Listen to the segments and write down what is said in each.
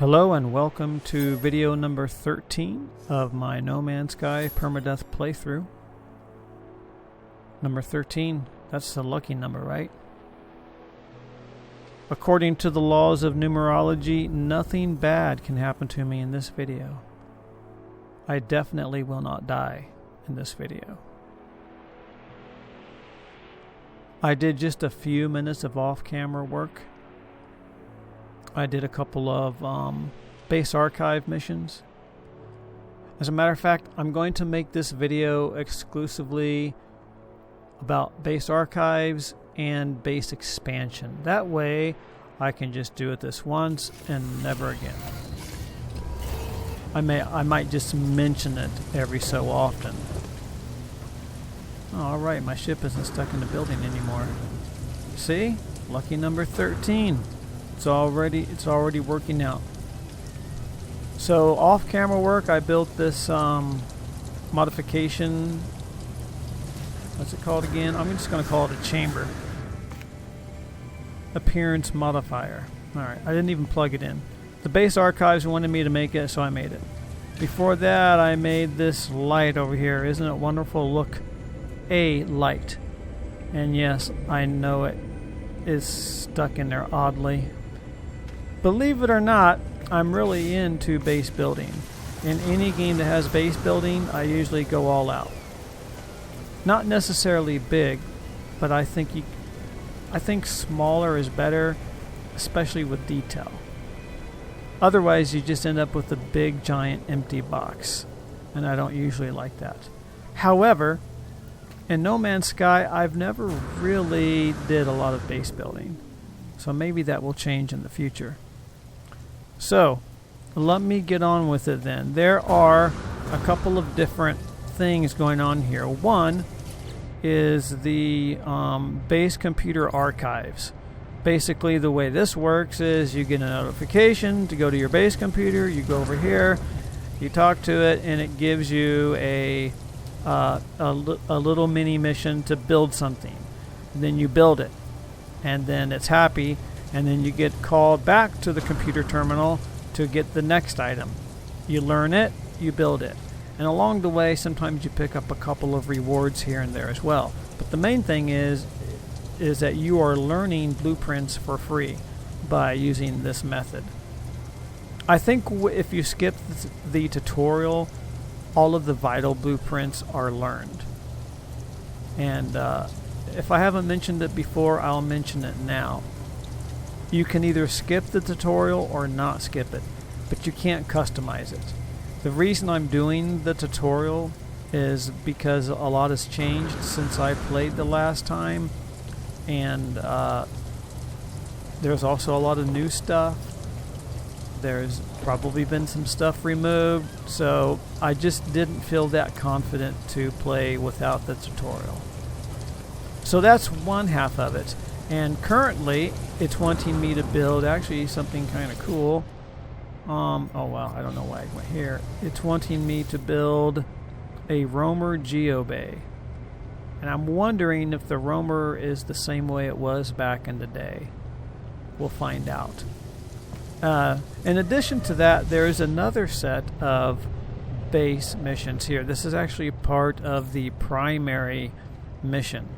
Hello and welcome to video number 13 of my No Man's Sky PermaDeath playthrough. Number 13, that's the lucky number, right? According to the laws of numerology, nothing bad can happen to me in this video. I definitely will not die in this video. I did just a few minutes of off-camera work. I did a couple of base archive missions. As a matter of fact, I'm going to make this video exclusively about base archives and base expansion. That way I can just do it this once and never again. I might just mention it every so often. Alright, my ship isn't stuck in the building anymore. See? Lucky number 13. It's already working out. So off-camera work, I built this modification. What's it called again? I'm just going to call it a chamber. Appearance modifier. Alright, I didn't even plug it in. The base archives wanted me to make it, so I made it. Before that, I made this light over here. Isn't it wonderful? Look, a light. And yes, I know it is stuck in there oddly. Believe it or not, I'm really into base building. In any game that has base building, I usually go all out. Not necessarily big, but I think smaller is better, especially with detail. Otherwise, you just end up with a big, giant, empty box, and I don't usually like that. However, in No Man's Sky, I've never really did a lot of base building, so maybe that will change in the future. So, let me get on with it then. There are a couple of different things going on here. One is the base computer archives. Basically, the way this works is you get a notification to go to your base computer, you go over here, you talk to it, and it gives you a little mini mission to build something. And then you build it, and then it's happy, and then you get called back to the computer terminal to get the next item. You learn it, you build it. And along the way, sometimes you pick up a couple of rewards here and there as well. But the main thing is that you are learning blueprints for free by using this method. I think if you skip the tutorial, all of the vital blueprints are learned. And if I haven't mentioned it before, I'll mention it now. You can either skip the tutorial or not skip it, but you can't customize it. The reason I'm doing the tutorial is because a lot has changed since I played the last time, and there's also a lot of new stuff. There's probably been some stuff removed, so I just didn't feel that confident to play without the tutorial. So that's one half of it. And currently, it's wanting me to build actually something kind of cool. Oh wow, I don't know why I went here. It's wanting me to build a roamer geobay. And I'm wondering if the roamer is the same way it was back in the day. We'll find out. In addition to that, there's another set of base missions here. This is actually part of the primary mission.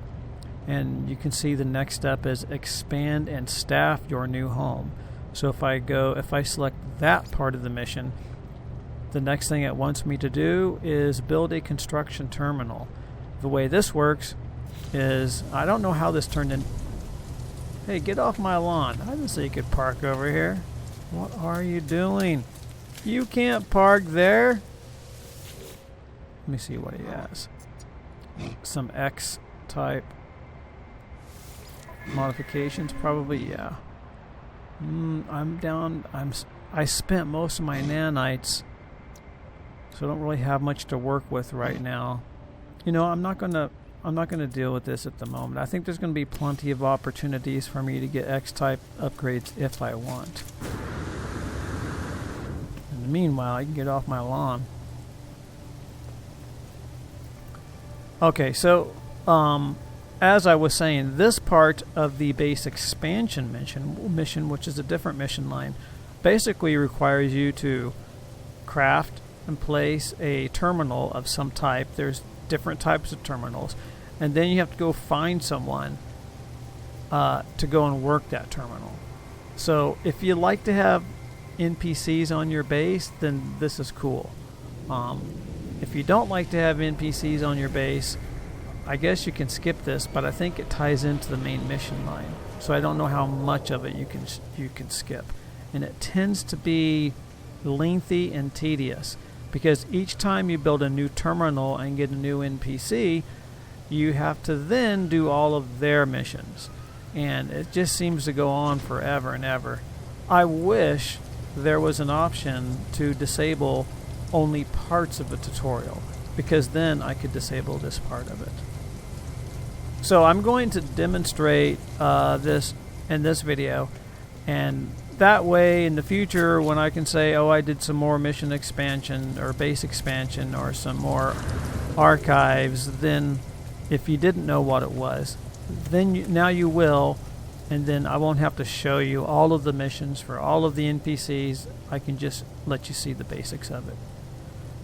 And you can see the next step is expand and staff your new home. So if I select that part of the mission, the next thing it wants me to do is build a construction terminal. The way this works is, I don't know how this turned in. Hey, get off my lawn. I didn't say you could park over here. What are you doing? You can't park there. Let me see what he has. Some X-type modifications, probably, yeah. I'm down. I spent most of my nanites, so I don't really have much to work with right now. You know, I'm not gonna deal with this at the moment. I think there's gonna be plenty of opportunities for me to get X-type upgrades if I want. In the meanwhile, I can get off my lawn. Okay, so as I was saying, this part of the base expansion mission, which is a different mission line, basically requires you to craft and place a terminal of some type. There's different types of terminals, and then you have to go find someone to go and work that terminal. So if you like to have NPCs on your base, then this is cool. If you don't like to have NPCs on your base, I guess you can skip this, but I think it ties into the main mission line. So I don't know how much of it you can skip. And it tends to be lengthy and tedious, because each time you build a new terminal and get a new NPC, you have to then do all of their missions. And it just seems to go on forever and ever. I wish there was an option to disable only parts of a tutorial, because then I could disable this part of it. So I'm going to demonstrate this in this video, and that way in the future when I can say, oh, I did some more mission expansion or base expansion or some more archives, then if you didn't know what it was, then now you will, and then I won't have to show you all of the missions for all of the NPCs. I can just let you see the basics of it.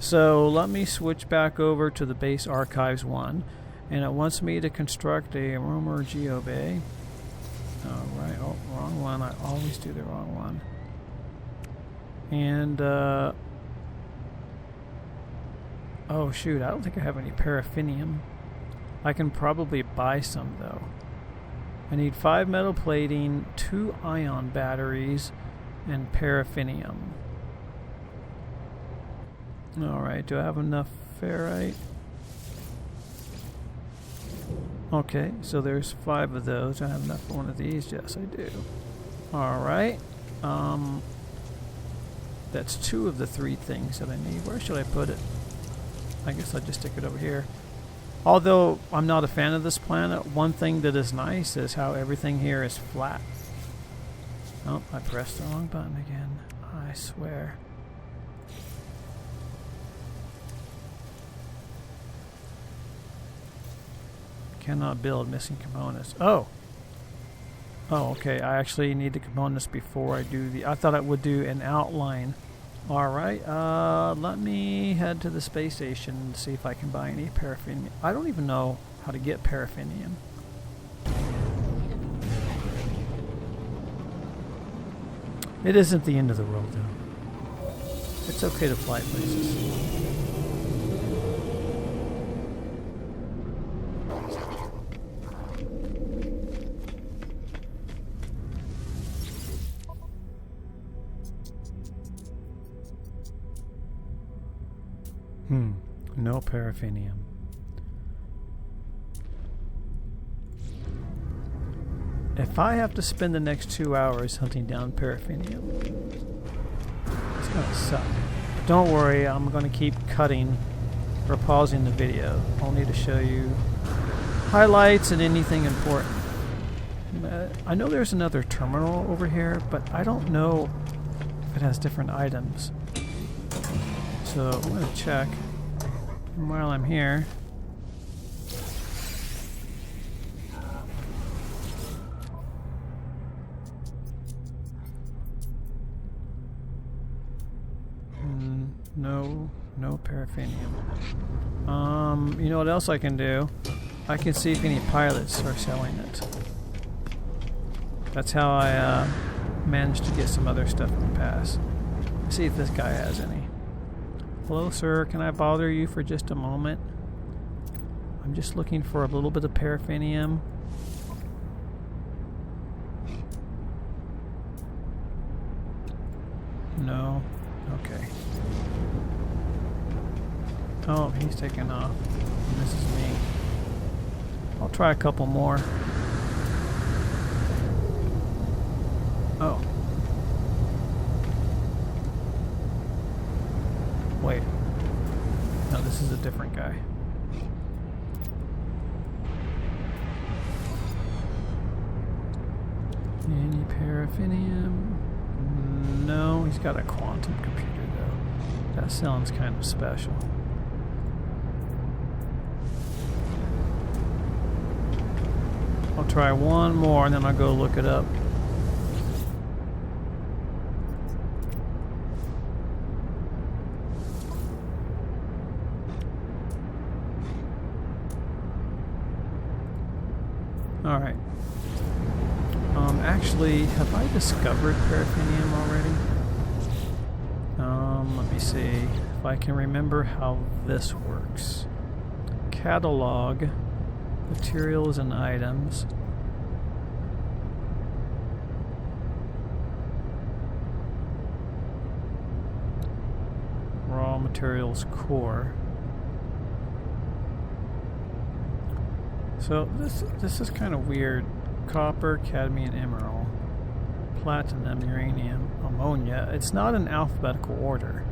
So let me switch back over to the base archives one, and it wants me to construct a rumor geobay. Alright, oh, wrong one. I always do the wrong one. And, oh shoot, I don't think I have any paraffinium. I can probably buy some though. I need 5 metal plating, 2 ion batteries, and paraffinium. Alright, do I have enough ferrite? Okay, so there's 5 of those. Do I have enough for one of these? Yes, I do. Alright. That's 2 of the 3 things that I need. Where should I put it? I guess I'll just stick it over here. Although I'm not a fan of this planet, one thing that is nice is how everything here is flat. Oh, I pressed the wrong button again. I swear. Cannot build, missing components. Oh! Oh, okay. I actually need the components before I do the... I thought I would do an outline. Alright, let me head to the space station and see if I can buy any paraffinium. I don't even know how to get paraffinium. It isn't the end of the world, though. It's okay to fly places. No paraffinium. If I have to spend the next 2 hours hunting down paraffinium, it's gonna suck. But don't worry, I'm gonna keep cutting or pausing the video. I'll need to show you highlights and anything important. I know there's another terminal over here, but I don't know if it has different items. So I'm gonna check. And while I'm here, no paraffinium. You know what else I can do? I can see if any pilots are selling it. That's how I managed to get some other stuff in the past. Let's see if this guy has any. Hello, sir. Can I bother you for just a moment? I'm just looking for a little bit of paraffinium. No? Okay. Oh, he's taking off. This is me. I'll try a couple more. Oh. Wait. No, this is a different guy. Any paraffinium? No, he's got a quantum computer though. That sounds kind of special. I'll try one more and then I'll go look it up. actually, have I discovered paraffinium already? Let me see if I can remember how this works. Catalog, materials and items. Raw materials core. So this is kind of weird. Copper, cadmium, emerald, platinum, uranium, ammonia. It's not in alphabetical order.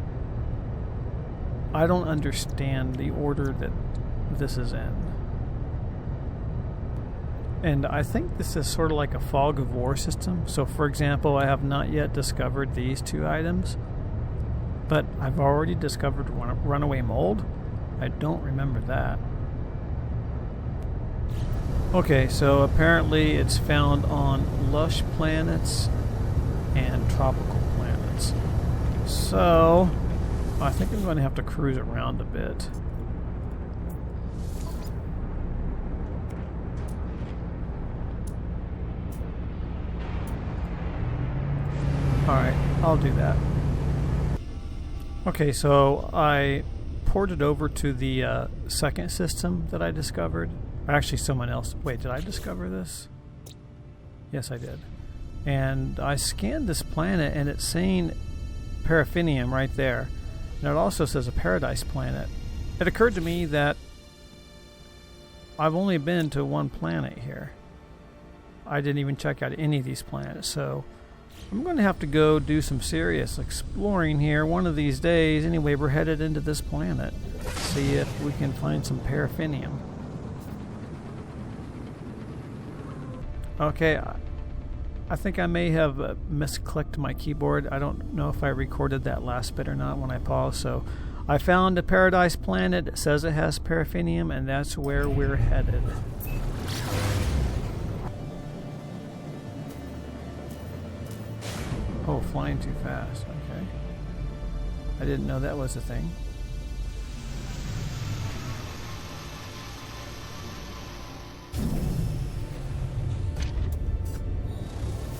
I don't understand the order that this is in. And I think this is sort of like a fog of war system. So for example, I have not yet discovered these two items, but I've already discovered runaway mold. I don't remember that. Okay, so apparently it's found on lush planets and tropical planets. So I think I'm going to have to cruise around a bit. Alright, I'll do that. Okay, so I ported over to the second system that I discovered. Actually, someone else. Wait, did I discover this? Yes, I did. And I scanned this planet, and it's saying paraffinium right there. And it also says a paradise planet. It occurred to me that I've only been to one planet here. I didn't even check out any of these planets, so I'm going to have to go do some serious exploring here one of these days. Anyway, we're headed into this planet. See if we can find some paraffinium. Okay, I think I may have misclicked my keyboard. I don't know if I recorded that last bit or not when I paused. So I found a paradise planet. It says it has paraffinium, and that's where we're headed. Oh, flying too fast. Okay. I didn't know that was a thing.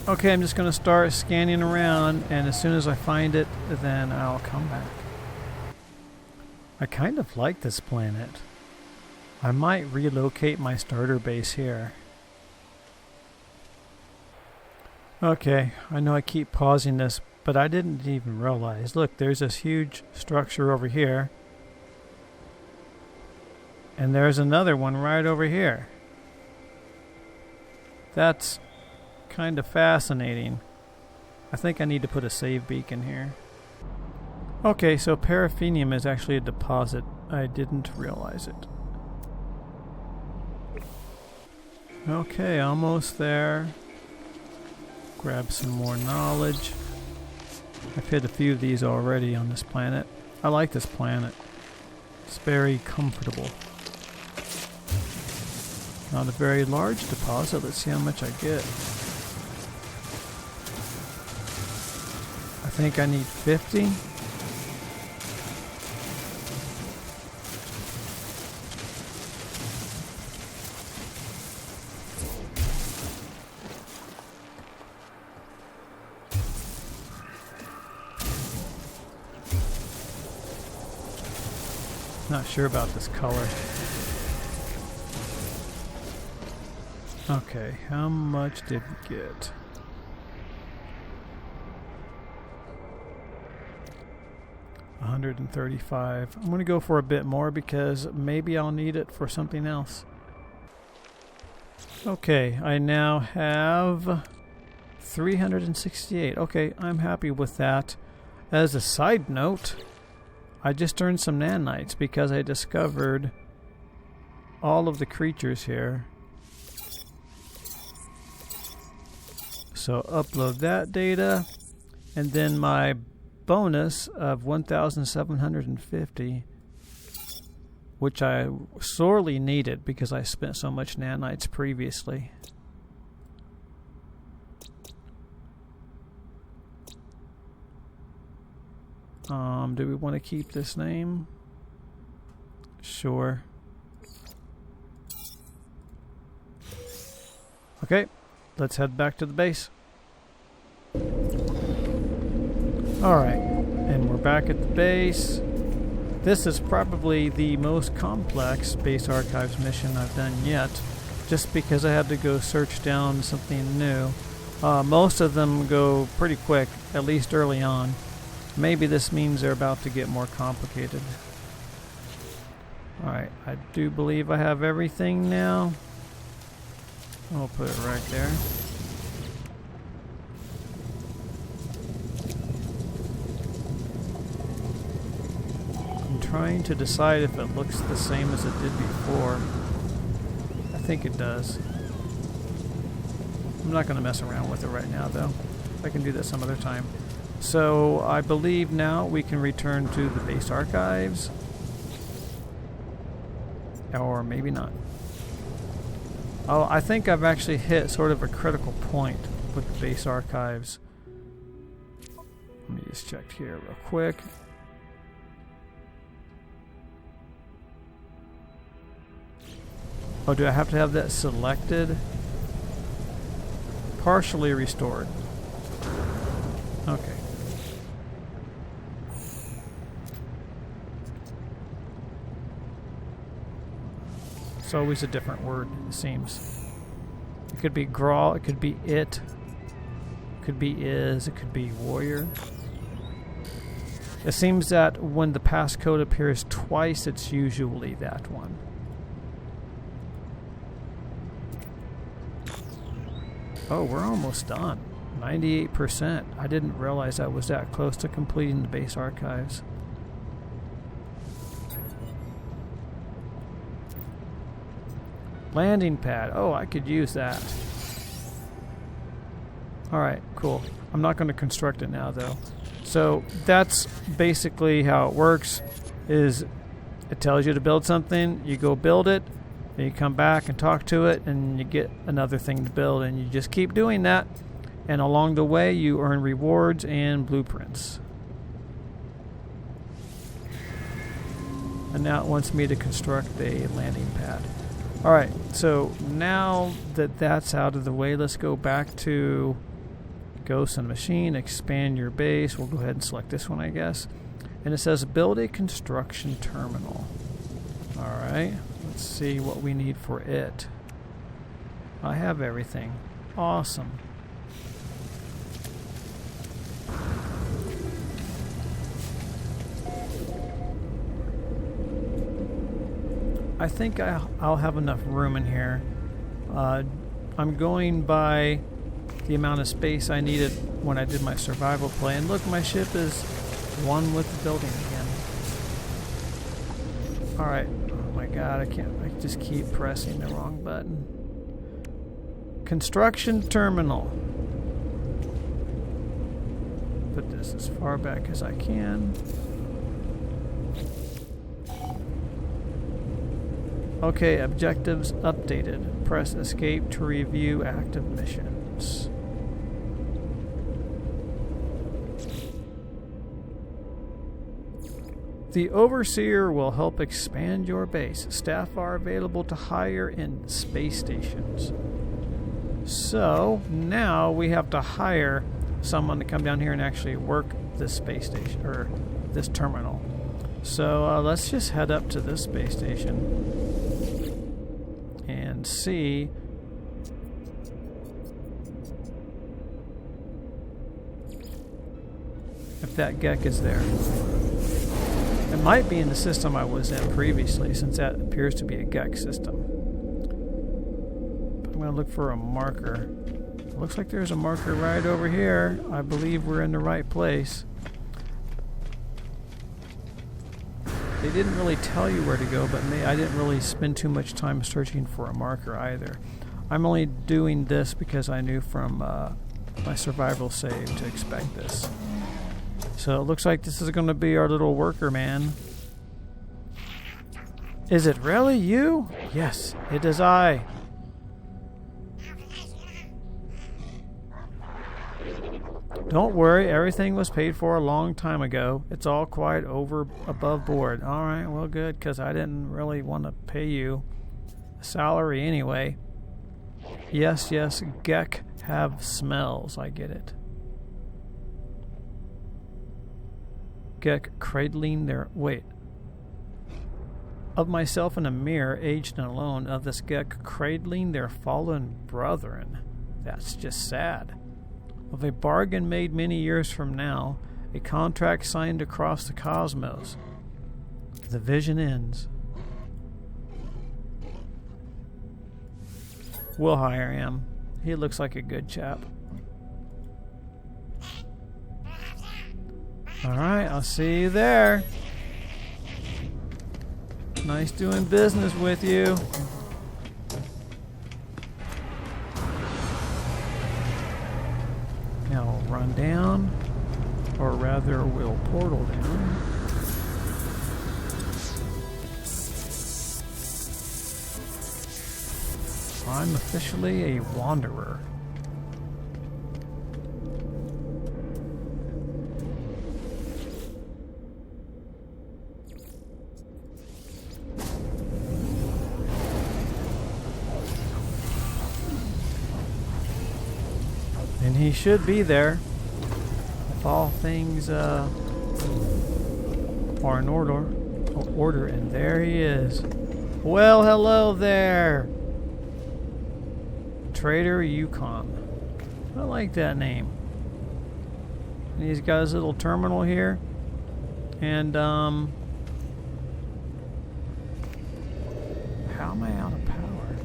Okay, I'm just going to start scanning around, and as soon as I find it, then I'll come back. I kind of like this planet. I might relocate my starter base here. Okay, I know I keep pausing this, but I didn't even realize. Look, there's this huge structure over here. And there's another one right over here. That's kind of fascinating. I think I need to put a save beacon here. Okay, so paraffinium is actually a deposit. I didn't realize it. Okay, almost there. Grab some more knowledge. I've hit a few of these already on this planet. I like this planet. It's very comfortable. Not a very large deposit. Let's see how much I get. I think I need 50. Not sure about this color. Okay, how much did we get? $135. I'm going to go for a bit more because maybe I'll need it for something else. Okay, I now have 368. Okay, I'm happy with that. As a side note, I just earned some nanites because I discovered all of the creatures here. So upload that data, and then my bonus of 1,750, which I sorely needed because I spent so much nanites previously. Do we want to keep this name? Sure. Okay, let's head back to the base. Alright, and we're back at the base. This is probably the most complex base archives mission I've done yet, just because I had to go search down something new. Most of them go pretty quick, at least early on. Maybe this means they're about to get more complicated. Alright, I do believe I have everything now. I'll put it right there. I'm trying to decide if it looks the same as it did before. I think it does. I'm not going to mess around with it right now, though. I can do that some other time. So I believe now we can return to the base archives. Or maybe not. Oh, I think I've actually hit sort of a critical point with the base archives. Let me just check here real quick. Oh, do I have to have that selected? Partially restored. Okay. It's always a different word, it seems. It could be Grawl, it could be it could be is, it could be warrior. It seems that when the passcode appears twice, it's usually that one. Oh, we're almost done. 98%. I didn't realize I was that close to completing the base archives. Landing pad. Oh, I could use that. Alright, cool. I'm not going to construct it now, though. So that's basically how it works, is it tells you to build something, you go build it, then you come back and talk to it, and you get another thing to build, and you just keep doing that. And along the way, you earn rewards and blueprints. And now it wants me to construct a landing pad. Alright, so now that that's out of the way, let's go back to Ghost and Machine, expand your base. We'll go ahead and select this one, I guess. And it says build a construction terminal. Alright, let's see what we need for it. I have everything. Awesome. I think I'll have enough room in here. I'm going by the amount of space I needed when I did my survival play. And look, my ship is one with the building again. Alright. Oh my god, I just keep pressing the wrong button. Construction terminal. Put this as far back as I can. Okay, objectives updated. Press escape to review active missions. The Overseer will help expand your base. Staff are available to hire in space stations. So, now we have to hire someone to come down here and actually work this space station, or this terminal. So, let's just head up to this space station and see if that Gek is there. It might be in the system I was in previously, since that appears to be a Gek system. But I'm going to look for a marker. Looks like there's a marker right over here. I believe we're in the right place. They didn't really tell you where to go, but I didn't really spend too much time searching for a marker either. I'm only doing this because I knew from my survival save to expect this. So it looks like this is going to be our little worker man. Is it really you? Yes, it is I. Don't worry, everything was paid for a long time ago. It's all quite above board. Alright, well good, because I didn't really want to pay you a salary anyway. Yes, Gek have smells, I get it. Geck cradling their... Wait. Of myself in a mirror, aged and alone, of this Geck cradling their fallen brethren. That's just sad. Of a bargain made many years from now, a contract signed across the cosmos. The vision ends. We'll hire him. He looks like a good chap. Alright, I'll see you there. Nice doing business with you. Now we'll run down, or rather we'll portal down. I'm officially a wanderer. And he should be there if all things are in order. And there he is. Well, hello there, Trader Yukon. I like that name. And he's got his little terminal here. And how am I out of power?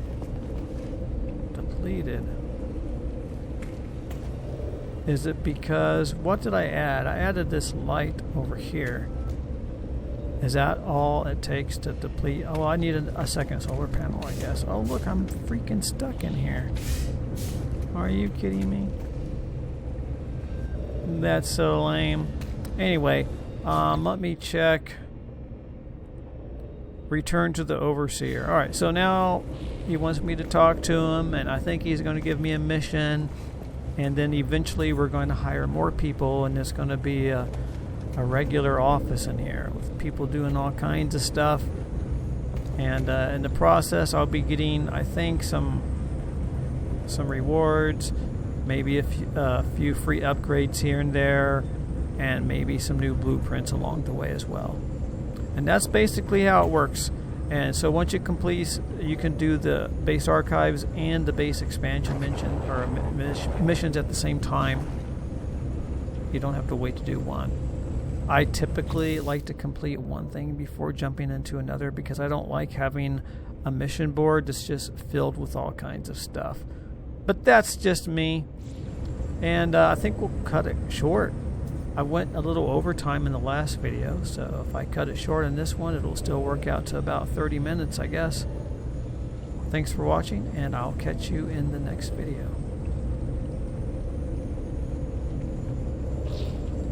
Depleted. Is it because, what did I add? I added this light over here. Is that all it takes to deplete? Oh, I need a second solar panel, I guess. Oh, look, I'm freaking stuck in here. Are you kidding me? That's so lame. Anyway, let me check. Return to the Overseer. Alright, so now he wants me to talk to him, and I think he's going to give me a mission. And then eventually we're going to hire more people, and there's going to be a regular office in here with people doing all kinds of stuff. And in the process, I'll be getting, I think, some rewards, maybe a few free upgrades here and there, and maybe some new blueprints along the way as well. And that's basically how it works. And so once you complete, you can do the base archives and the base expansion missions at the same time. You don't have to wait to do one. I typically like to complete one thing before jumping into another because I don't like having a mission board that's just filled with all kinds of stuff. But that's just me. And I think we'll cut it short. I went a little overtime in the last video, so if I cut it short in this one, it'll still work out to about 30 minutes, I guess. Thanks for watching, and I'll catch you in the next video.